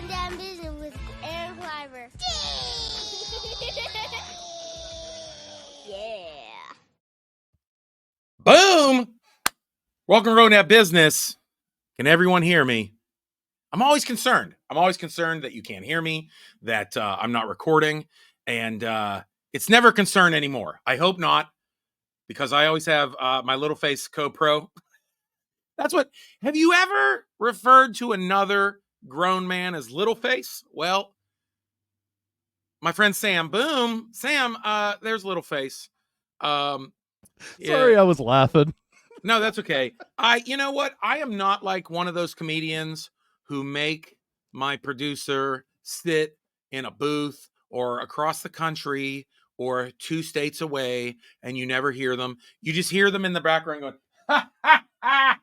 Down Business with Aaron Kleiber. Yeah. Boom! Welcome to Road That Business. Can everyone hear me? I'm always concerned. That you can't hear me, that I'm not recording, and it's never a concern anymore. I hope not, because I always have my Little Face Co-Pro. Have you ever referred to another grown man as Little Face? Well, my friend Sam, Sam, there's Little Face. Sorry, yeah. I was laughing. No, that's okay. You know what? I am not like one of those comedians who make my producer sit in a booth or across the country or 2 states away and you never hear them. You just hear them in the background going, ha, ha, ha,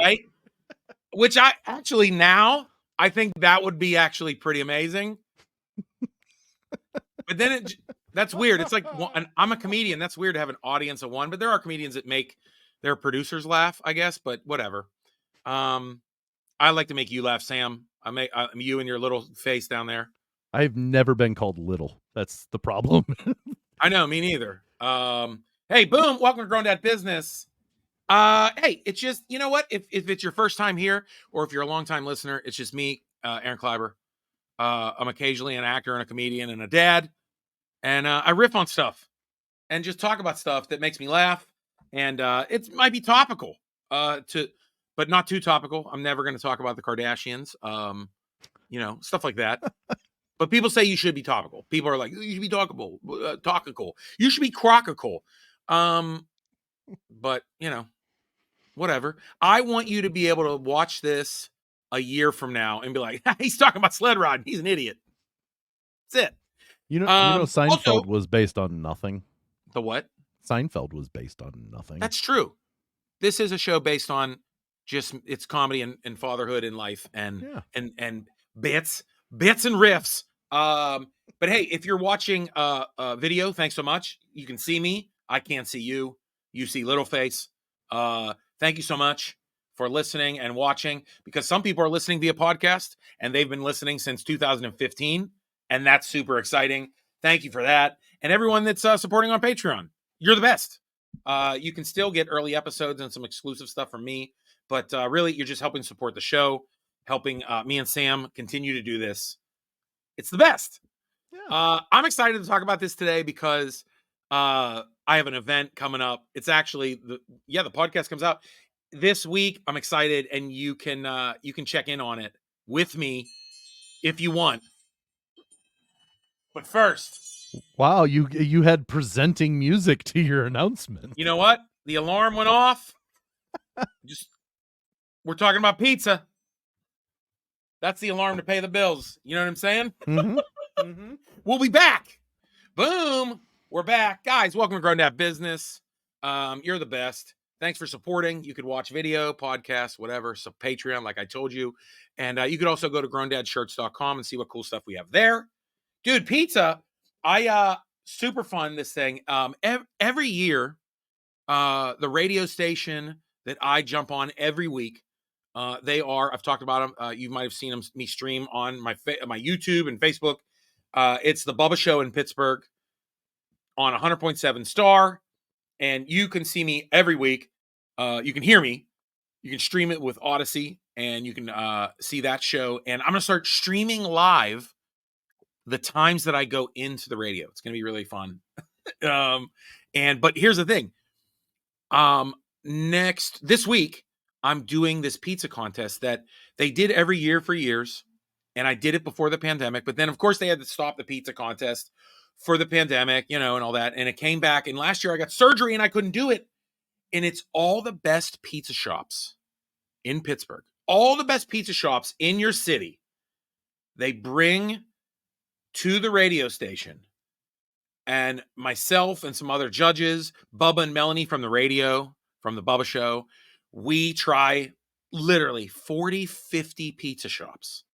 right? Which I think that would be actually pretty amazing. But then that's weird. It's like, I'm a comedian. That's weird to have an audience of one, but there are comedians that make their producers laugh, I guess, but whatever. I like to make you laugh, Sam. I'm you and your little face down there. I've never been called little. That's the problem. I know, me neither. Hey, boom, welcome to Grown Dad Business. Hey, it's just, you know what? If it's your first time here, or if you're a long-time listener, it's just me, Aaron Kleiber. I'm occasionally an actor and a comedian and a dad. And I riff on stuff and just talk about stuff that makes me laugh. And it might be topical, but not too topical. I'm never going to talk about the Kardashians, stuff like that. But people say you should be topical. People are like, you should be topical. You should be crocical. But, whatever. I want you to be able to watch this a year from now and be like, he's talking about sled riding. He's an idiot. That's it. You know, Seinfeld also, was based on nothing. The what? Seinfeld was based on nothing. That's true. This is a show based on just it's comedy and fatherhood and life and bits and riffs. But hey, if you're watching a video, thanks so much. You can see me. I can't see you. You see Little Face. Thank you so much for listening and watching, because some people are listening via podcast and they've been listening since 2015. And that's super exciting. Thank you for that. And everyone that's supporting on Patreon, you're the best. You can still get early episodes and some exclusive stuff from me. But really, you're just helping support the show, helping me and Sam continue to do this. It's the best. Yeah. I'm excited to talk about this today because I have an event coming up. It's actually, the podcast comes out this week. I'm excited, and you can check in on it with me if you want. But first, wow, you had presenting music to your announcement. You know what? The alarm went off. We're talking about pizza. That's the alarm to pay the bills. You know what I'm saying? Mm-hmm. Mm-hmm. We'll be back. Boom. We're back. Guys, welcome to Grown Dad Business. You're the best. Thanks for supporting. You could watch video, podcast, whatever. So Patreon, like I told you. And you could also go to growndadshirts.com and see what cool stuff we have there. Dude, pizza. Super fun, this thing. Every year, the radio station that I jump on every week, I've talked about them. You might have seen me stream on my YouTube and Facebook. It's the Bubba Show in Pittsburgh on 100.7 Star. And you can see me every week. You can hear me. You can stream it with Odyssey, and you can see that show. And I'm going to start streaming live the times that I go into the radio. It's going to be really fun. But here's the thing. This week, I'm doing this pizza contest that they did every year for years. And I did it before the pandemic. But then, of course, they had to stop the pizza contest for the pandemic, and all that. And it came back. And last year I got surgery and I couldn't do it. And it's all the best pizza shops in Pittsburgh. All the best pizza shops in your city. They bring to the radio station, and myself and some other judges, Bubba and Melanie from the radio, from the Bubba Show, we try literally 40, 50 pizza shops.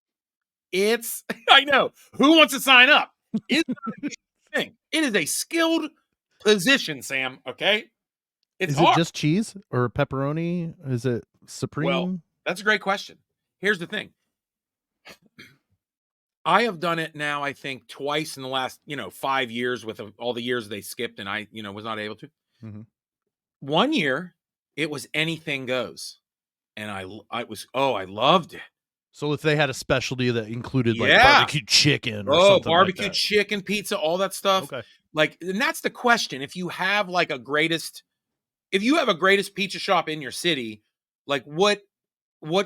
I know, who wants to sign up? It's not a thing. It is a skilled position, Sam, okay? It's Is hard. It just cheese or pepperoni? Is it supreme? Well, that's a great question. Here's the thing. I have done it now, I think, twice in the last, 5 years with all the years they skipped and I, was not able to. Mm-hmm. One year, it was anything goes. And I loved it. So if they had a specialty that included like Yeah. barbecue chicken or something barbecue like that. chicken, pizza, all that stuff. Okay. Like, and that's the question. If you have like a greatest pizza shop in your city, like what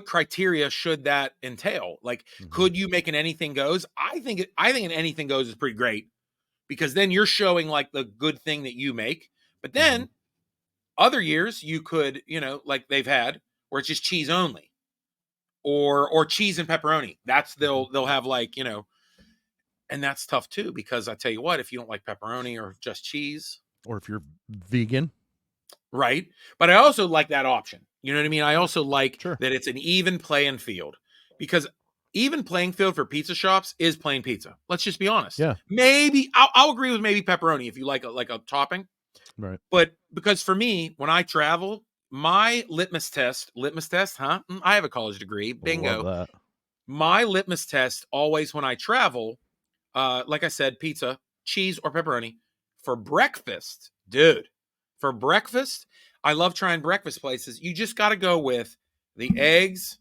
criteria should that entail? Like, could you make an anything goes? I think an anything goes is pretty great because then you're showing like the good thing that you make. But then other years you could, like they've had where it's just cheese only. Or cheese and pepperoni. That's they'll have like, and that's tough too, because I tell you what, if you don't like pepperoni or just cheese, or if you're vegan, right? But I also like that option. You know what I mean? I also like Sure. that it's an even playing field, because even playing field for pizza shops is plain pizza. Let's just be honest. Yeah. Maybe I'll agree with maybe pepperoni if you like a topping. Right. But because for me, when I travel, my litmus test, huh? I have a college degree. Bingo. Love that. My litmus test always when I travel, like I said, pizza, cheese, or pepperoni. For breakfast, dude, I love trying breakfast places. You just got to go with the eggs,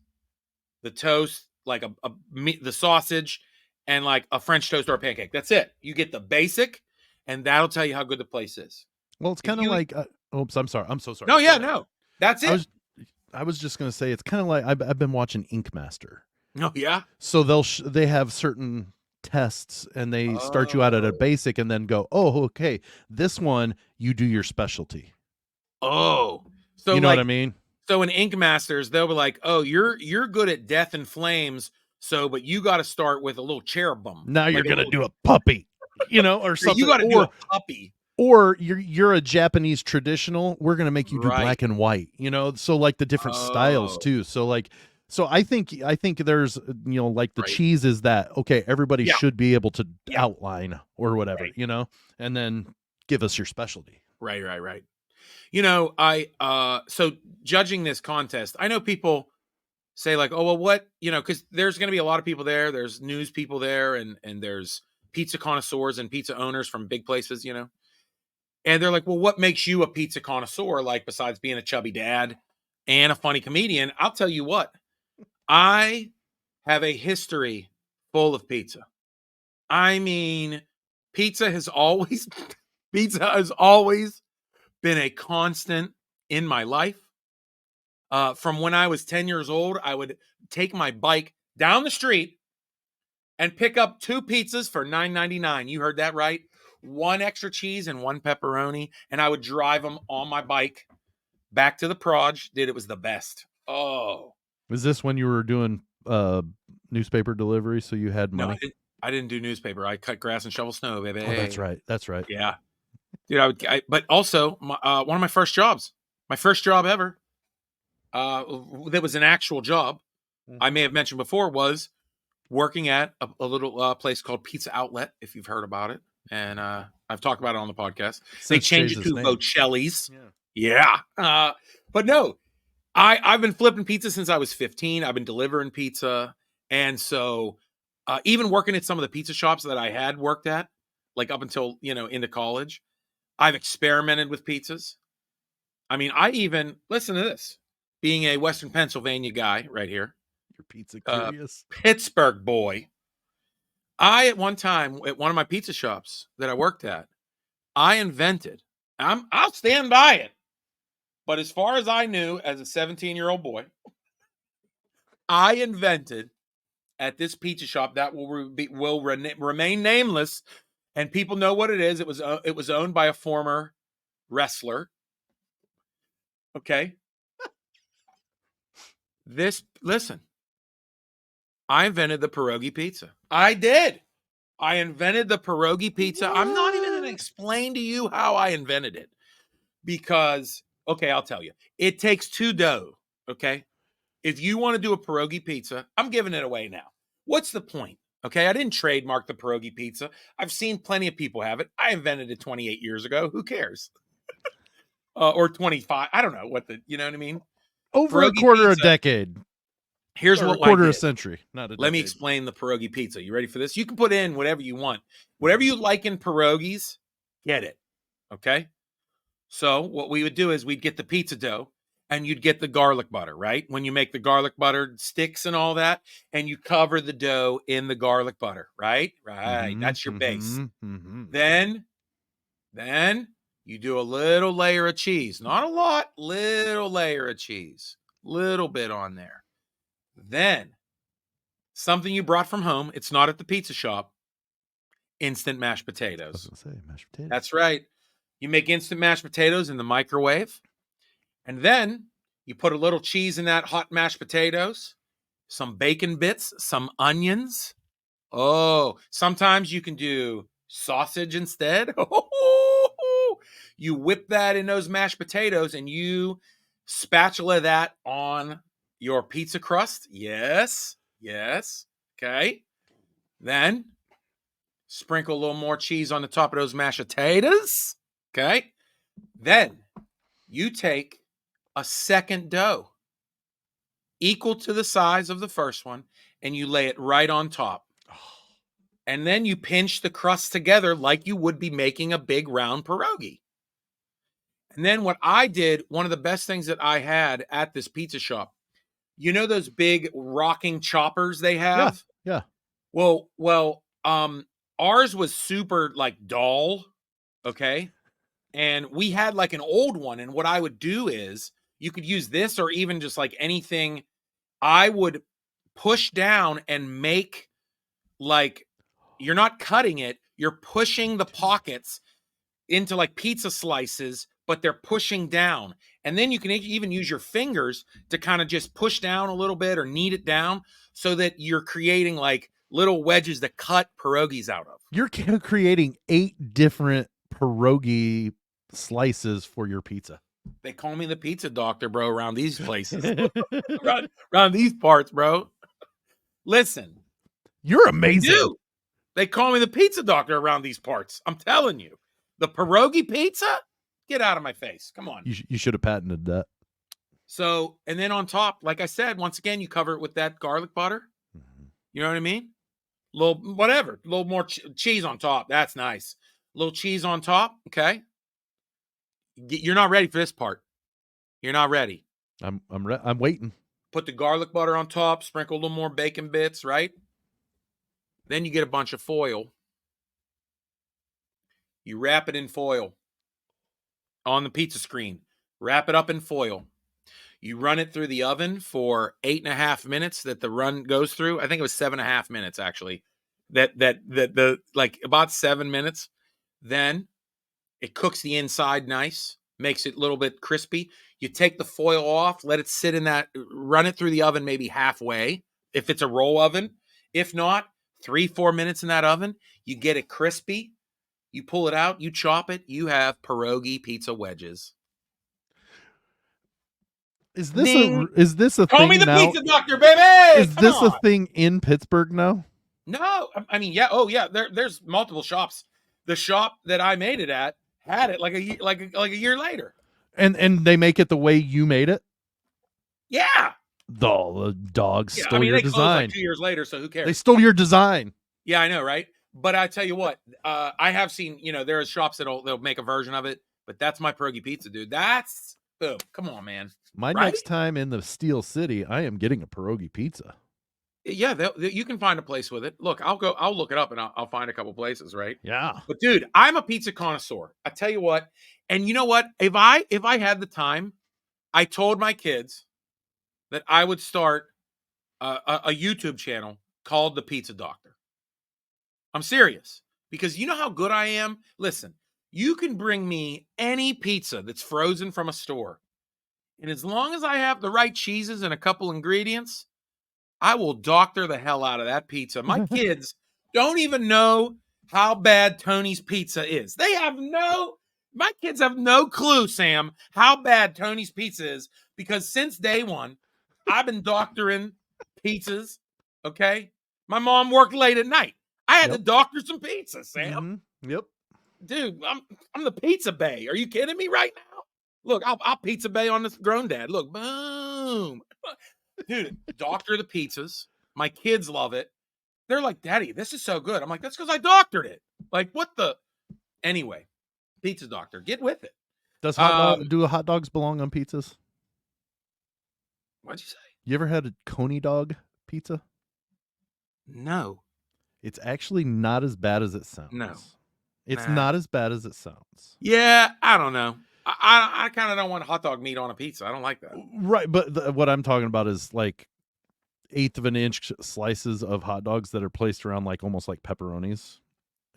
the toast, like the sausage, and like a French toast or a pancake. That's it. You get the basic, and that'll tell you how good the place is. Well, it's kind of like, oops, I'm sorry. I'm so sorry. No, yeah, no. That's it. I was just going to say, it's kind of like, I've been watching Ink Master. Oh, yeah? So they have certain tests and they start you out at a basic and then go, oh, okay, this one, you do your specialty. Oh. So you know what I mean? So in Ink Masters, they'll be like, oh, you're good at death and flames, but you got to start with a little cherubim. Now you're going to do a puppy, or something. You got to do a puppy. Or you're a Japanese traditional, we're going to make you do black and white, so like the different styles too. So I think there's, like the cheese is that, okay, everybody should be able to outline or whatever, and then give us your specialty. Right. So judging this contest, I know people say like, oh, well, what, because there's going to be a lot of people there. There's news people there and there's pizza connoisseurs and pizza owners from big places, And they're like, well, what makes you a pizza connoisseur? Like, besides being a chubby dad and a funny comedian, I'll tell you what, I have a history full of pizza. I mean, pizza has always been a constant in my life. From when I was 10 years old, I would take my bike down the street and pick up 2 pizzas for $9.99. You heard that right. 1 extra cheese and 1 pepperoni, and I would drive them on my bike back to the Proj. Dude, it was the best. Oh. Was this when you were doing newspaper delivery, so you had money? No, I didn't do newspaper. I cut grass and shovel snow, baby. Oh, that's right. Yeah. Dude, but also, one of my first jobs, my first job ever, that was an actual job, I may have mentioned before, was working at a little place called Pizza Outlet, if you've heard about it. And I've talked about it on the podcast. They changed it to Bocelli's. Yeah. But no, I've been flipping pizza since I was 15. I've been delivering pizza. And so even working at some of the pizza shops that I had worked at, like up until, into college, I've experimented with pizzas. I mean, listen to this, being a Western Pennsylvania guy right here. You're pizza curious. Pittsburgh boy. At one time, at one of my pizza shops that I worked at, I invented, I'll stand by it, but as far as I knew as a 17-year-old boy, I invented at this pizza shop that will remain nameless, and people know what it is. It was owned by a former wrestler. Okay. Listen. I invented the pierogi pizza. I did. I invented the pierogi pizza. What? I'm not even going to explain to you how I invented it because, okay, I'll tell you. It takes 2 dough, okay? If you want to do a pierogi pizza, I'm giving it away now. What's the point? Okay, I didn't trademark the pierogi pizza. I've seen plenty of people have it. I invented it 28 years ago. Who cares? Or 25. I don't know you know what I mean? Over pierogi a quarter pizza, a decade. Here's or what a quarter I of a did. century, not a decade. Let me explain the pierogi pizza. You ready for this? You can put in whatever you want. Whatever you like in pierogies, get it. Okay? So what we would do is we'd get the pizza dough and you'd get the garlic butter, right? When you make the garlic butter sticks and all that, and you cover the dough in the garlic butter, right? Right. That's your base. Then you do a little layer of cheese. Not a lot, little layer of cheese. Little bit on there. Then something you brought from home. It's not at the pizza shop. Instant mashed potatoes. I was gonna say mashed potatoes. That's right. You make instant mashed potatoes in the microwave. And then you put a little cheese in that hot mashed potatoes, some bacon bits, some onions. Oh, sometimes you can do sausage instead. You whip that in those mashed potatoes and you spatula that on your pizza crust. Yes. Yes. Okay. Then sprinkle a little more cheese on the top of those mashed potatoes. Okay. Then you take a second dough equal to the size of the first one and you lay it right on top. And then you pinch the crust together like you would be making a big round pierogi. And then what I did, one of the best things that I had at this pizza shop, you know those big rocking choppers they have? Yeah. Well, ours was super like dull, okay? And we had like an old one. And what I would do is you could use this or even just like anything. I would push down and make like, you're not cutting it, you're pushing the pockets into like pizza slices, but they're pushing down. And then you can even use your fingers to kind of just push down a little bit or knead it down so that you're creating like little wedges to cut pierogies out of. You're creating 8 different pierogi slices for your pizza. They call me the pizza doctor, bro, around these places. around these parts, bro. Listen. You're amazing. Dude, they call me the pizza doctor around these parts. I'm telling you. The pierogi pizza? Get out of my face. Come on. You should have patented that. So, and then on top, like I said, once again, you cover it with that garlic butter. You know what I mean? Little more cheese on top. That's nice. Little cheese on top. Okay. You're not ready for this part. You're not ready. I'm waiting. Put the garlic butter on top, sprinkle a little more bacon bits, right? Then you get a bunch of foil. You wrap it in foil on the pizza screen. Wrap it up in foil. You run it through the oven for 8.5 minutes that the run goes through. I think it was 7.5 minutes, actually. The like about 7 minutes. Then it cooks the inside nice, makes it a little bit crispy. You take the foil off, let it sit in that, run it through the oven maybe halfway, if it's a roll oven. If not, 3-4 minutes in that oven, you get it crispy. You pull it out, you chop it, you have pierogi pizza wedges. Is this a Call thing me the now? pizza doctor, baby! Is this a thing in Pittsburgh now? No, I mean, yeah. Oh, yeah. There's multiple shops. The shop that I made it at had it like a year later. And they make it the way you made it? Yeah. The dogs stole your they design. closed like 2 years later, so who cares? They stole your design. Yeah, I know, right? But I tell you what, I have seen, there are shops they'll make a version of it, but that's my pierogi pizza, dude. That's boom. Come on, man. Next time in the Steel City, I am getting a pierogi pizza. Yeah, you can find a place with it. Look, I'll look it up and I'll find a couple places, right? Yeah. But dude, I'm a pizza connoisseur. I tell you what, and you know what? If I had the time, I told my kids that I would start a YouTube channel called The Pizza Doctor. I'm serious, because you know how good I am? Listen, you can bring me any pizza that's frozen from a store, and as long as I have the right cheeses and a couple ingredients, I will doctor the hell out of that pizza. My kids don't even know how bad Tony's Pizza is. My kids have no clue, Sam, how bad Tony's Pizza is, because since day one, I've been doctoring pizzas, okay? My mom worked late at night. I had to doctor some pizza, Sam. Mm-hmm. Yep. Dude, I'm the pizza bay. Are you kidding me right now? Look, I'll pizza bay on this grown dad. Look, boom. Dude, doctor the pizzas. My kids love it. They're like, Daddy, this is so good. I'm like, that's because I doctored it. Like, what the? Anyway, pizza doctor, get with it. Do hot dogs belong on pizzas? What'd you say? You ever had a Coney dog pizza? No. It's actually not as bad as it sounds. No. It's not as bad as it sounds. Yeah, I don't know. I kind of don't want hot dog meat on a pizza. I don't like that. Right, but what I'm talking about is like 1/8 of an inch slices of hot dogs that are placed around like almost like pepperonis,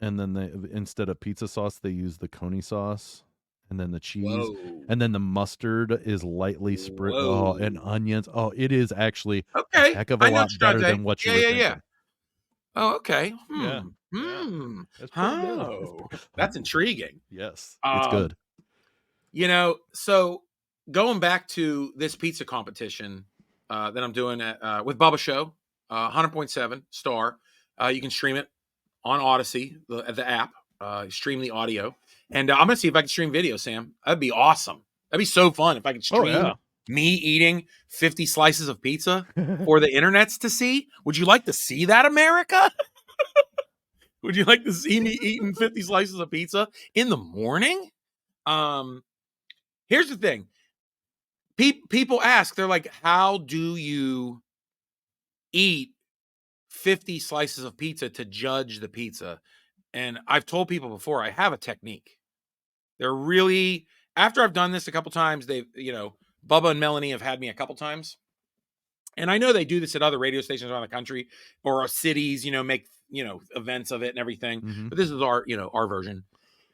and then instead of pizza sauce they use the Coney sauce, and then the cheese, and then the mustard is lightly spread. Oh, and onions. Oh, it is actually a heck of a lot better than what you were thinking. Yeah. Oh, okay. Yeah. That's intriguing. Yes, it's good. You know, so going back to this pizza competition that I'm doing with Bubba Show, 100.7 star. You can stream it on Odyssey, the app. Stream the audio, and I'm gonna see if I can stream video. Sam, that'd be awesome. That'd be so fun if I could stream me eating 50 slices of pizza for the internets to see. Would you like to see that, America? Would you like to see me eating 50 slices of pizza in the morning? Here's the thing. People ask, they're like, how do you eat 50 slices of pizza to judge the pizza? And I've told people before, I have a technique. They're really, after I've done this a couple times, they've, Bubba and Melanie have had me a couple times. And I know they do this at other radio stations around the country or cities, make, events of it and everything. Mm-hmm. But this is our version.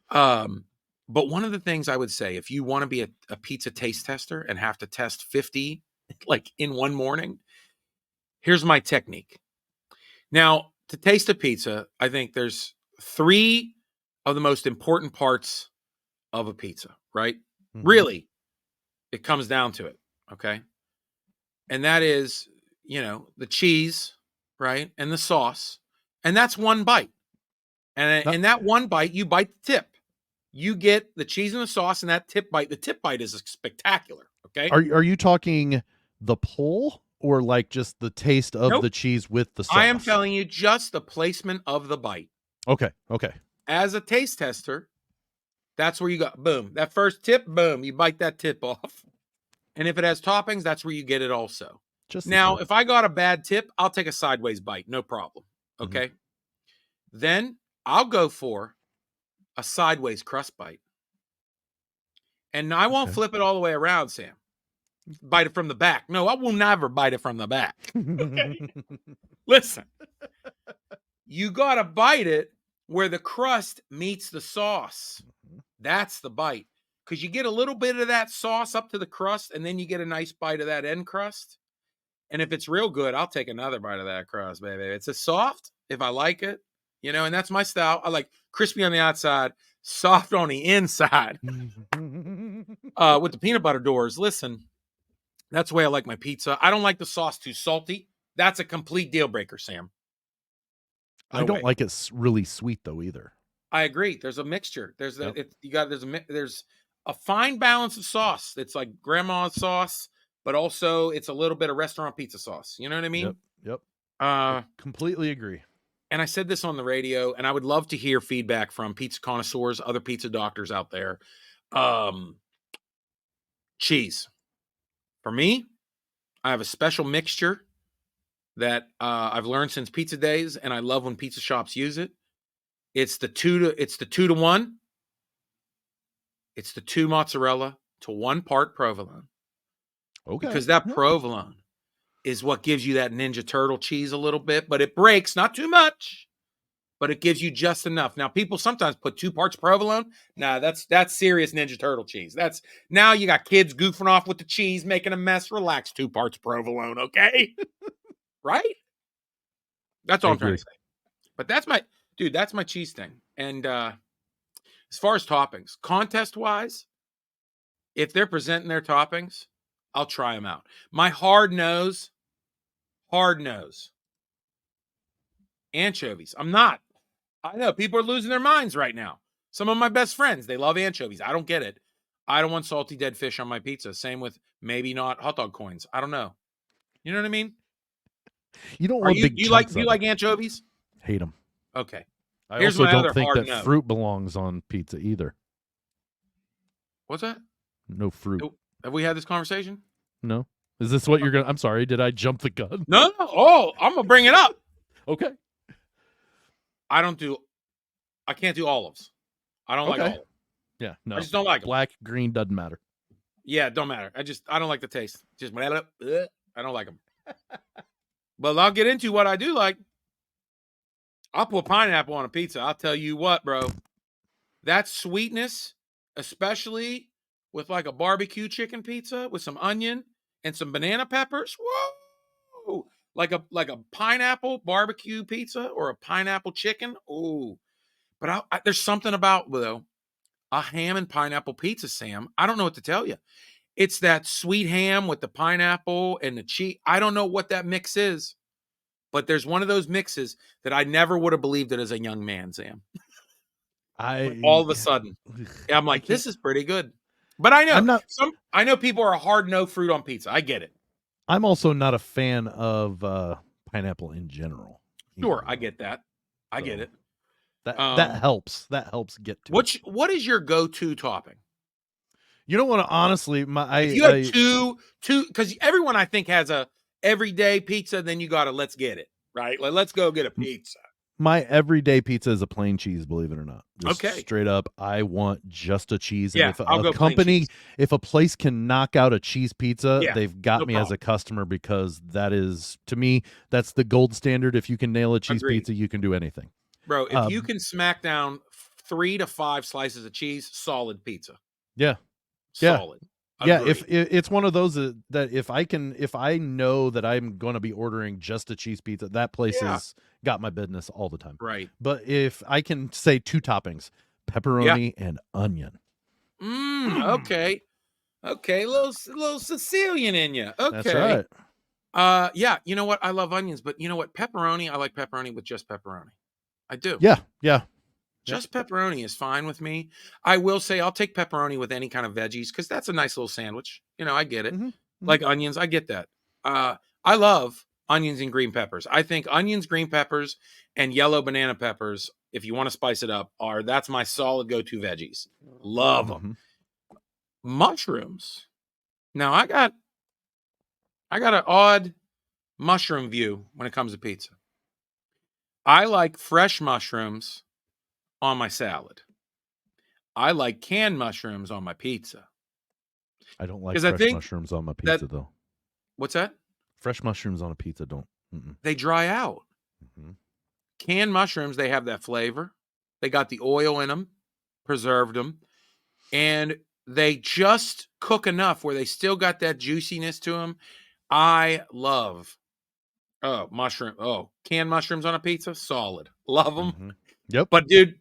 But one of the things I would say, if you want to be a pizza taste tester and have to test 50, like in one morning, here's my technique. Now, to taste a pizza, I think there's 3 of the most important parts of a pizza, right? Mm-hmm. Really, it comes down to it, okay? And that is, the cheese, right? And the sauce. And that's one bite. And in that one bite, you bite the tip. You get the cheese and the sauce and that tip bite. The tip bite is spectacular, okay? Are you talking the pull or like just the taste of the cheese with the sauce? I am telling you just the placement of the bite. Okay. As a taste tester, that's where you go. Boom. That first tip, boom. You bite that tip off. And if it has toppings, that's where you get it also. Just now, if I got a bad tip, I'll take a sideways bite. No problem. Okay. Mm-hmm. Then I'll go for a sideways crust bite. And I won't flip it all the way around, Sam. Bite it from the back. No, I will never bite it from the back. Okay. Listen. You got to bite it where the crust meets the sauce. That's the bite. Because you get a little bit of that sauce up to the crust, and then you get a nice bite of that end crust. And if it's real good, I'll take another bite of that crust, baby. It's a soft, if I like it, and that's my style. I like crispy on the outside, soft on the inside. With the peanut butter doors, listen, that's the way I like my pizza. I don't like the sauce too salty. That's a complete deal breaker, Sam. I don't like it really sweet though either. I agree. There's a mixture. There's a fine balance of sauce. It's like grandma's sauce, but also it's a little bit of restaurant pizza sauce. You know what I mean? Yep. I completely agree. And I said this on the radio, and I would love to hear feedback from pizza connoisseurs, other pizza doctors out there. Cheese. For me, I have a special mixture that I've learned since pizza days, and I love when pizza shops use it. It's the 2 to 1. It's the 2 mozzarella to 1 part provolone. Okay. Because that provolone is what gives you that Ninja Turtle cheese a little bit, but it breaks, not too much, but it gives you just enough. Now, people sometimes put 2 parts provolone. Nah, that's serious Ninja Turtle cheese. Now you got kids goofing off with the cheese, making a mess. Relax, 2 parts provolone, okay? Right? That's all I'm trying to say. But that's my cheese thing. And as far as toppings, contest-wise, if they're presenting their toppings, I'll try them out. My hard nose, anchovies. I'm not. I know people are losing their minds right now. Some of my best friends, they love anchovies. I don't get it. I don't want salty dead fish on my pizza. Same with maybe not hot dog coins. I don't know. You know what I mean? You don't want big chunks. Do you like anchovies? Hate them. Okay. I also don't think that fruit belongs on pizza either. What's that? No fruit. Have we had this conversation? No. Is this what you're going to... I'm sorry. Did I jump the gun? No. Oh, I'm going to bring it up. Okay. I can't do olives. I don't like olives. Yeah, no. I just don't like them. Black, green, doesn't matter. Yeah, it don't matter. I don't like the taste. Just I don't like them. But I'll get into what I do like. I'll put pineapple on a pizza. I'll tell you what, bro. That sweetness, especially with like a barbecue chicken pizza with some onion and some banana peppers. Whoa! Like a pineapple barbecue pizza or a pineapple chicken. Oh, but there's something about, though, a ham and pineapple pizza, Sam. I don't know what to tell you. It's that sweet ham with the pineapple and the cheese. I don't know what that mix is, but there's one of those mixes that I never would have believed it as a young man, Sam. All of a sudden, I'm like, this is pretty good. But I know I know people are hard no fruit on pizza. I get it. I'm also not a fan of pineapple in general. Sure, I get that. I get it. That helps. That helps get to it. What is your go-to topping? You don't want to honestly. If you have two, because everyone I think has a everyday pizza. Then you got to let's get it right. Like, let's go get a pizza. My everyday pizza is a plain cheese. Believe it or not. Just okay. Straight up, I want just a cheese. Yeah, and if I'll go company, if a place can knock out a cheese pizza, they've got me problem. as a customer, because that is, to me, that's the gold standard. If you can nail a cheese pizza, you can do anything. Bro, if you can smack down 3 to 5 slices of cheese, solid pizza. Yeah. Solid. Yeah, if it's one of those that if I know that I'm going to be ordering just a cheese pizza, that place has got my business all the time. Right. But if I can say 2 toppings, pepperoni and onion. Okay. Okay, little Sicilian in you. Okay. That's right. Yeah, you know what? I love onions, but you know what? Pepperoni, I like pepperoni with just pepperoni. I do. Yeah. Just pepperoni is fine with me. I will say I'll take pepperoni with any kind of veggies because that's a nice little sandwich. You know, I get it. Like onions, I get that. I love onions and green peppers. I think onions, green peppers, and yellow banana peppers, if you want to spice it up, that's my solid go-to veggies. Love them. Mushrooms. Now I got an odd mushroom view when it comes to pizza. I like fresh mushrooms on my salad. I like canned mushrooms on my pizza. I don't like fresh mushrooms on my pizza, though. What's that? Fresh mushrooms on a pizza don't. They dry out. Canned mushrooms, they have that flavor. They got the oil in them, preserved them, and they just cook enough where they still got that juiciness to them. I love canned mushrooms on a pizza, solid. Love them. Yep. But dude,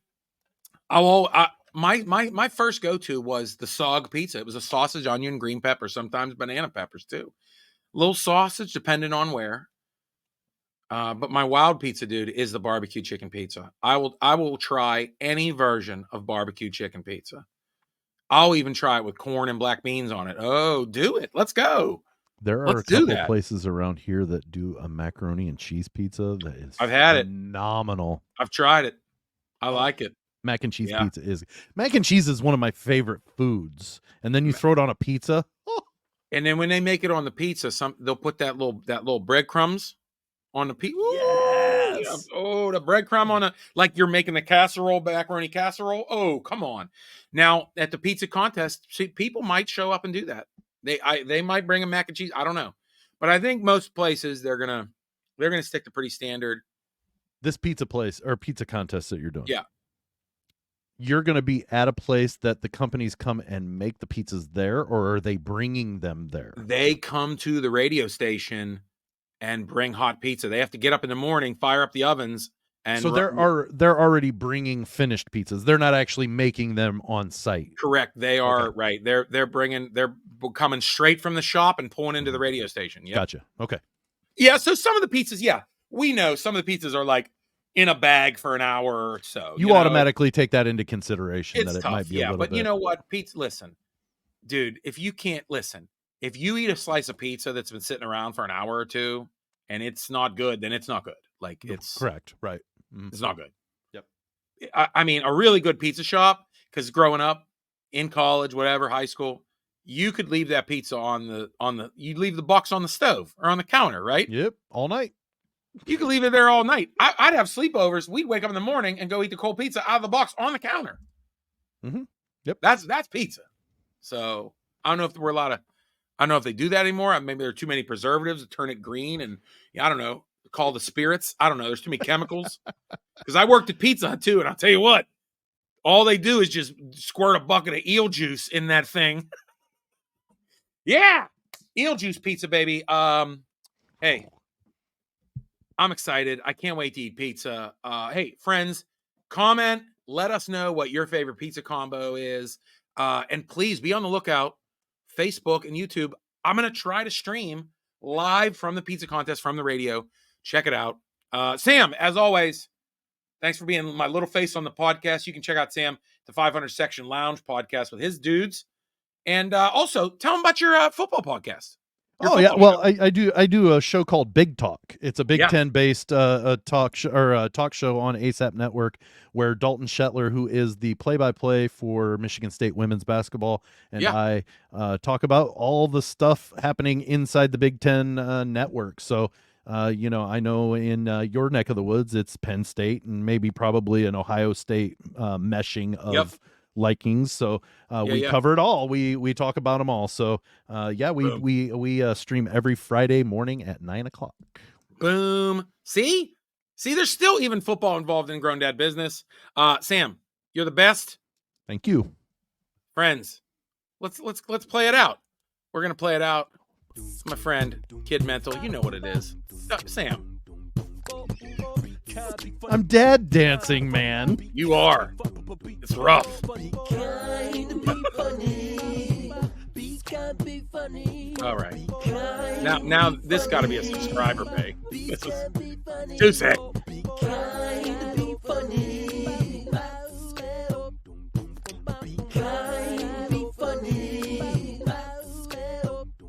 my first go-to was the SOG pizza. It was a sausage, onion, green pepper, sometimes banana peppers too. Little sausage, depending on where. But my wild pizza, dude, is the barbecue chicken pizza. I will try any version of barbecue chicken pizza. I'll even try it with corn and black beans on it. Oh, do it. Let's go. There are a couple of places around here that do a macaroni and cheese pizza that is I've had phenomenal. I've tried it. I like it. Mac and cheese pizza is one of my favorite foods. And then you throw it on a pizza. And then when they make it on the pizza, they'll put that little breadcrumbs on the pizza. Yes. Oh, the breadcrumb on like you're making the casserole, macaroni casserole. Oh, come on. Now at the pizza contest, people might show up and do that. They might bring a mac and cheese. I don't know, but I think most places they're gonna stick to pretty standard. This pizza place or pizza contest that you're doing. Yeah. You're going to be at a place that the companies come and make the pizzas there, or are they bringing them there? They come to the radio station and bring hot pizza. They have to get up in the morning, fire up the ovens, and so they're already bringing finished pizzas. They're not actually making them on site. Correct. They are right. They're coming straight from the shop and pulling into the radio station. Yeah. Gotcha. Okay. Yeah. So some of the pizzas, we know some of the pizzas are like in a bag for an hour or so. You automatically take that into consideration. It's that it tough, might be a little but bit. You know what, Pete? Listen, dude, if you can't listen, if you eat a slice of pizza that's been sitting around for an hour or two and it's not good, then it's not good. Like it's correct. Right. It's not good. Yep. I mean, a really good pizza shop, because growing up in college, whatever, high school, you could leave that pizza you leave the box on the stove or on the counter, right? Yep. All night. You could leave it there all night. I'd have sleepovers. We'd wake up in the morning and go eat the cold pizza out of the box on the counter. Mm-hmm. Yep. That's pizza. So I don't know if we're allowed to. I don't know if they do that anymore. Maybe there are too many preservatives to turn it green, and I don't know. Call the spirits. I don't know. There's too many chemicals. Because I worked at Pizza Hut too, and I'll tell you what, all they do is just squirt a bucket of eel juice in that thing. Yeah, eel juice pizza, baby. Hey, I'm excited. I can't wait to eat pizza. Hey, friends, comment. Let us know what your favorite pizza combo is. And please be on the lookout. Facebook and YouTube. I'm going to try to stream live from the pizza contest from the radio. Check it out. Sam, as always, thanks for being my little face on the podcast. You can check out Sam, the 500 Section Lounge podcast with his dudes. And also, tell them about your football podcast. Well, I do a show called Big Talk. It's a Big Ten based talk show on ASAP Network, where Dalton Shetler, who is the play-by-play for Michigan State women's basketball, and I talk about all the stuff happening inside the Big Ten network. So, I know in your neck of the woods, it's Penn State and maybe probably an Ohio State meshing of likings. So we cover it all. We talk about them all. So we stream every Friday morning at 9:00. Boom. See, there's still even football involved in Grown Dad Business. Sam, you're the best. Thank you, friends. Let's play it out. We're gonna play it out. It's my friend Kid Mental. You know what it is. Sam, I'm dad dancing, man. You are. It's rough. All right. Now this got to be a subscriber pay. This is too sick.